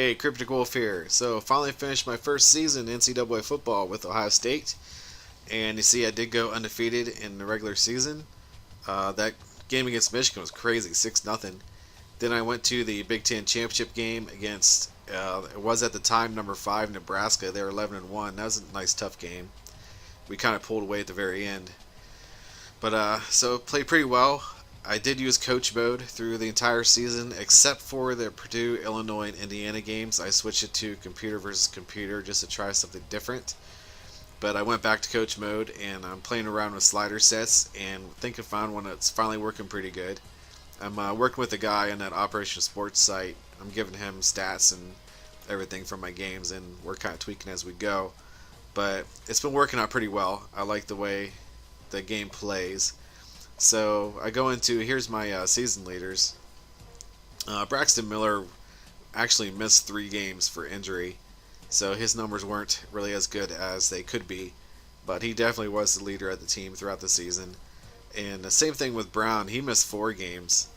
Hey, Criptic Wolf here. So, finally finished my first season in NCAA football with Ohio State. And you see, I did go undefeated in the regular season. That game against Michigan was crazy, 6-0. Then I went to the Big Ten championship game against, it was at the time number 5 Nebraska. They were 11-1. That was a nice, tough game. We kind of pulled away at the very end. But, so played pretty well. I did use coach mode through the entire season, except for the Purdue, Illinois, and Indiana games. I switched it to computer versus computer just to try something different. But I went back to coach mode, and I'm playing around with slider sets, and think I found one that's finally working pretty good. I'm working with a guy on that Operation Sports site. I'm giving him stats and everything from my games, and we're kind of tweaking as we go. But it's been working out pretty well. I like the way the game plays. So I go into, here's my season leaders. Braxton Miller actually missed 3 games for injury, so his numbers weren't really as good as they could be, but he definitely was the leader of the team throughout the season. And the same thing with Brown, he missed 4 games,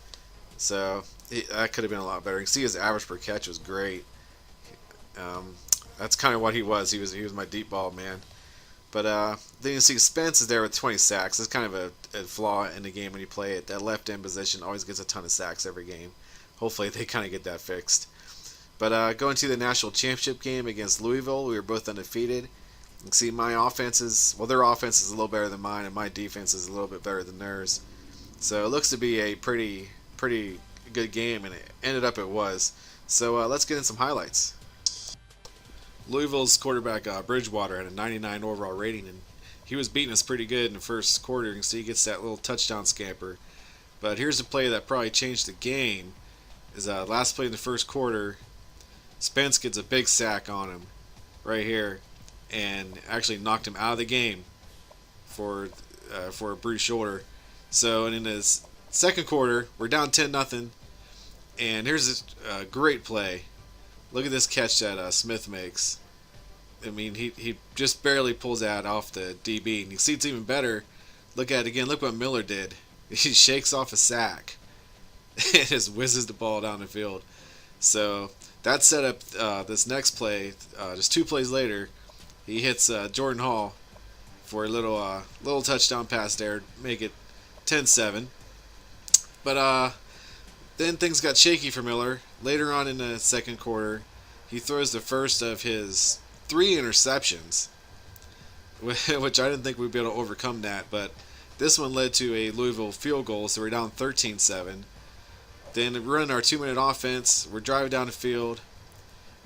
so that could have been a lot better. You can see his average per catch was great. That's kind of what he was. He was my deep ball man. But then you see Spence is there with 20 sacks. It's kind of a flaw in the game when you play it. That left end position always gets a ton of sacks every game. Hopefully they kind of get that fixed. But going to the national championship game against Louisville, we were both undefeated. You can see my offense is, well, their offense is a little better than mine, and my defense is a little bit better than theirs. So it looks to be a pretty good game, and it ended up it was. So let's get in some highlights. Louisville's quarterback Bridgewater had a 99 overall rating, and he was beating us pretty good in the first quarter. You can see he gets that little touchdown scamper. But here's a play that probably changed the game. Is last play in the first quarter, Spence gets a big sack on him right here, and actually knocked him out of the game for a bruised shoulder. So, and in his second quarter, we're down 10-0, and here's a great play. Look at this catch that Smith makes. I mean, he just barely pulls that off the DB. And you see it's even better. Look at it again. Look what Miller did. He shakes off a sack and just whizzes the ball down the field. So that set up this next play. Just 2 plays later, he hits Jordan Hall for a little touchdown pass there, make it 10-7. But then things got shaky for Miller. Later on in the second quarter, he throws the first of his 3 interceptions, which I didn't think we'd be able to overcome that, but this one led to a Louisville field goal, so we're down 13-7. Then we're running our 2-minute offense. We're driving down the field.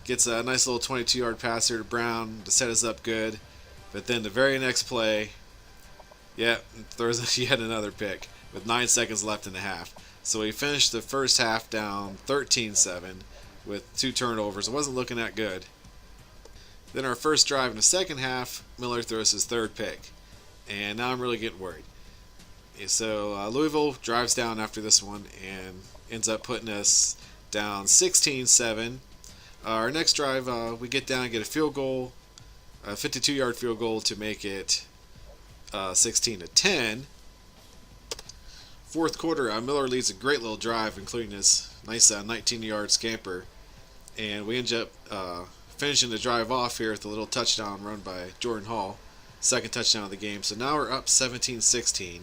Gets a nice little 22-yard pass here to Brown to set us up good. But then the very next play, throws yet another pick with 9 seconds left in the half. So we finished the first half down 13-7 with 2 turnovers. It wasn't looking that good. Then our first drive in the second half, Miller throws his 3rd pick. And now I'm really getting worried. So Louisville drives down after this one and ends up putting us down 16-7. Our next drive, we get down and get a field goal, a 52-yard field goal to make it 16-10. Fourth quarter, Miller leads a great little drive, including this nice 19-yard scamper. And we end up finishing the drive off here with a little touchdown run by Jordan Hall. Second touchdown of the game. So now we're up 17-16.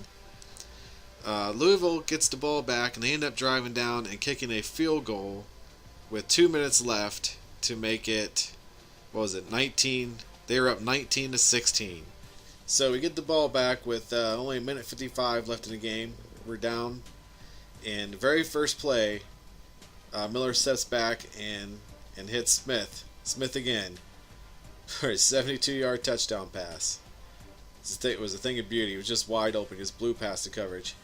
Louisville gets the ball back, and they end up driving down and kicking a field goal with 2 minutes left to make it, 19? They were up 19-16. So we get the ball back with only a minute 55 left in the game. We're down, and the very first play, Miller steps back and hits Smith again for a 72-yard touchdown pass. It was a thing of beauty. It was just wide open. He just blew past the coverage.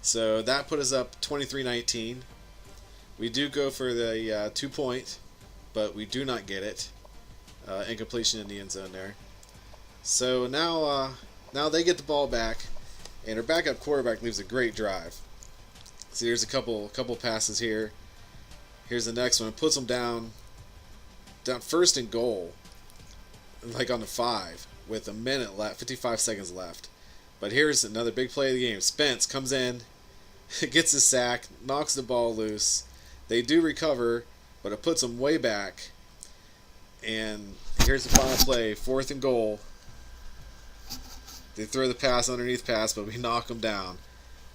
So that put us up 23-19. We do go for the 2-point, but we do not get it. Incompletion in the end zone there. So now they get the ball back, and our backup quarterback leaves a great drive. So here's a couple passes here. Here's the next one. It puts them down first and goal, like on the 5, with a minute left, 55 seconds left. But here's another big play of the game. Spence comes in, gets a sack, knocks the ball loose. They do recover, but it puts them way back. And here's the final play, 4th and goal. They throw the pass underneath pass, but we knock them down.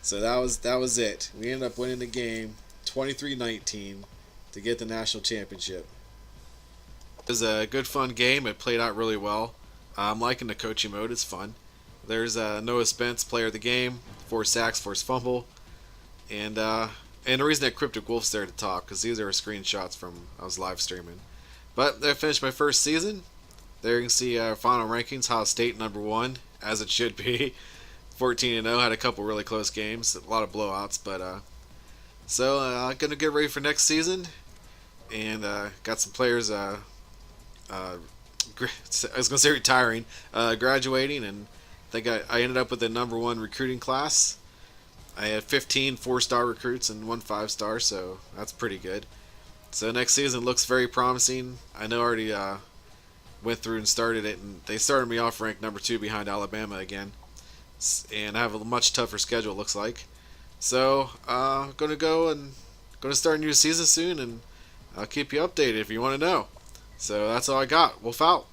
So that was it. We ended up winning the game 23-19 to get the national championship. It was a good, fun game. It played out really well. I'm liking the coaching mode. It's fun. There's Noah Spence, player of the game, 4 sacks, forced fumble, and the reason that Criptic Wolf's there to talk because these are screenshots from I was live streaming. But I finished my first season. There you can see our final rankings. Ohio State #1, as it should be. 14-0. Had a couple really close games, a lot of blowouts, but gonna get ready for next season, and got some players. I was gonna say retiring, graduating, and I think I ended up with the #1 recruiting class. I had 15 4-star recruits and 1 5-star, so that's pretty good. So next season looks very promising. I know I already went through and started it, and they started me off ranked #2 behind Alabama again, and I have a much tougher schedule, it looks like. So gonna start a new season soon, and I'll keep you updated if you want to know. So that's all I got. Wolf out.